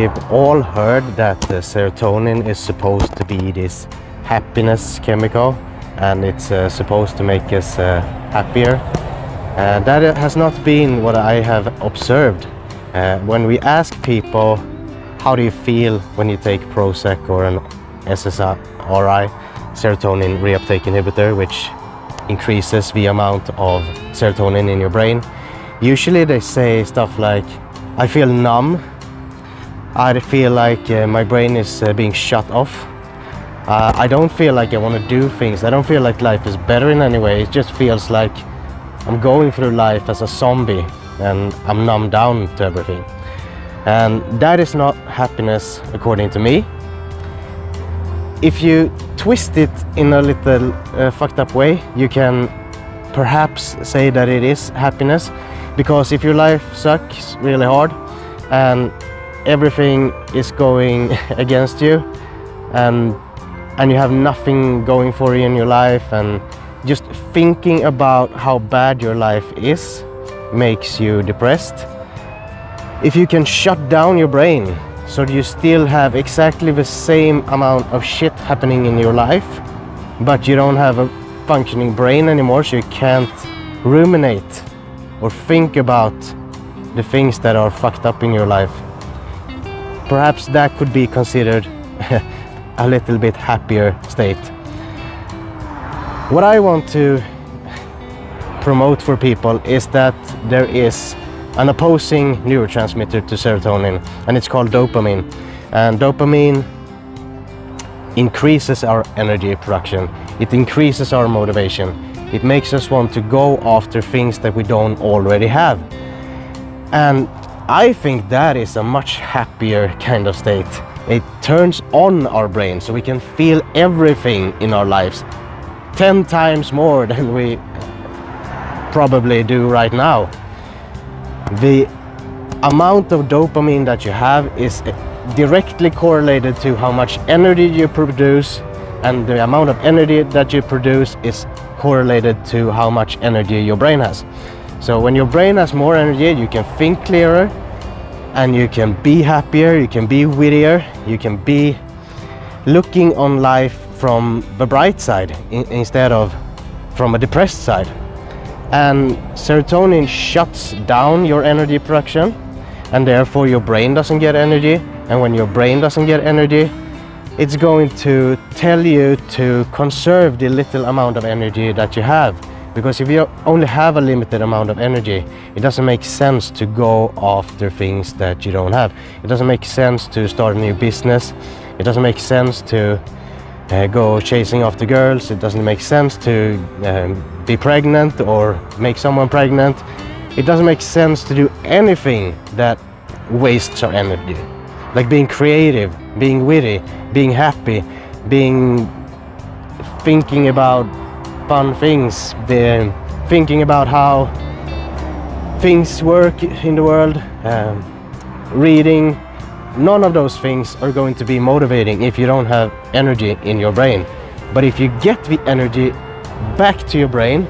we've all heard that serotonin is supposed to be this happiness chemical, and it's supposed to make us happier. That has not been what I have observed. When we ask people, how do you feel when you take Prozac or an SSRI, serotonin reuptake inhibitor, which increases the amount of serotonin in your brain, usually they say stuff like, I feel numb, I feel like my brain is being shut off, I don't feel like I want to do things, I don't feel like life is better in any way, it just feels like I'm going through life as a zombie and I'm numbed down to everything. And that is not happiness according to me. If you twist it in a little fucked up way, you can perhaps say that it is happiness, because if your life sucks really hard and everything is going against you and you have nothing going for you in your life, and just thinking about how bad your life is makes you depressed. If you can shut down your brain so you still have exactly the same amount of shit happening in your life, but you don't have a functioning brain anymore, so you can't ruminate or think about the things that are fucked up in your life, perhaps that could be considered a little bit happier state. What I want to promote for people is that there is an opposing neurotransmitter to serotonin, and it's called dopamine. And dopamine increases our energy production, it increases our motivation, it makes us want to go after things that we don't already have. And I think that is a much happier kind of state. It turns on our brain so we can feel everything in our lives 10 times more than we probably do right now. The amount of dopamine that you have is directly correlated to how much energy you produce, and the amount of energy that you produce is correlated to how much energy your brain has. So when your brain has more energy, you can think clearer and you can be happier, you can be wittier, you can be looking on life from the bright side instead of from a depressed side. And serotonin shuts down your energy production, and therefore your brain doesn't get energy. And when your brain doesn't get energy, it's going to tell you to conserve the little amount of energy that you have. Because if you only have a limited amount of energy, it doesn't make sense to go after things that you don't have. It doesn't make sense to start a new business. It doesn't make sense to go chasing after girls. It doesn't make sense to be pregnant or make someone pregnant. It doesn't make sense to do anything that wastes our energy. Like being creative, being witty, being happy, thinking about fun things, thinking about how things work in the world, reading. None of those things are going to be motivating if you don't have energy in your brain. But if you get the energy back to your brain,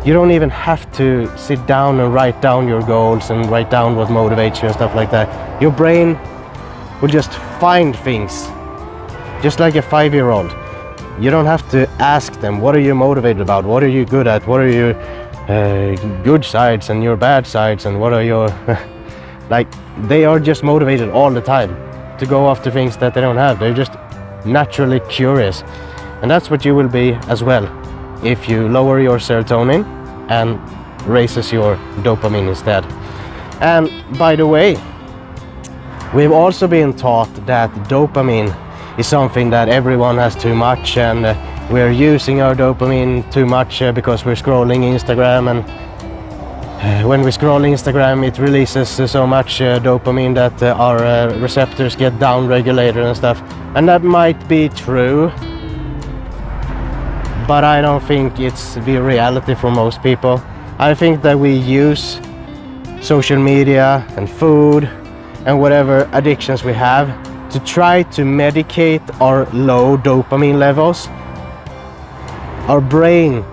you don't even have to sit down and write down your goals and write down what motivates you and stuff like that. Your brain will just find things, just like a 5-year-old. You don't have to ask them, what are you motivated about? What are you good at? What are your good sides and your bad sides? And what are your... like, they are just motivated all the time to go after things that they don't have. They're just naturally curious. And that's what you will be as well if you lower your serotonin and raises your dopamine instead. And by the way, we've also been taught that dopamine is something that everyone has too much, and we're using our dopamine too much because we're scrolling Instagram, and when we scroll Instagram it releases so much dopamine that our receptors get down regulated and stuff. And that might be true, but I don't think it's the reality for most people. I think that we use social media and food and whatever addictions we have to try to medicate our low dopamine levels. Our brain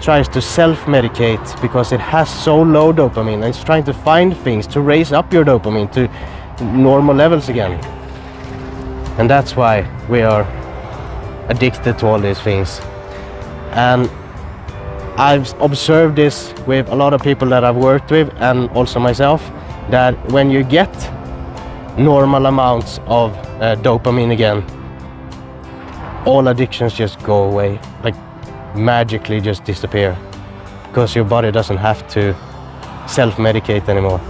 tries to self-medicate because it has so low dopamine, and it's trying to find things to raise up your dopamine, normal levels again. And that's why we are addicted to all these things. And I've observed this with a lot of people that I've worked with, and also myself, that when you get normal amounts of dopamine again, all addictions just go away, like magically just disappear, because your body doesn't have to self-medicate anymore.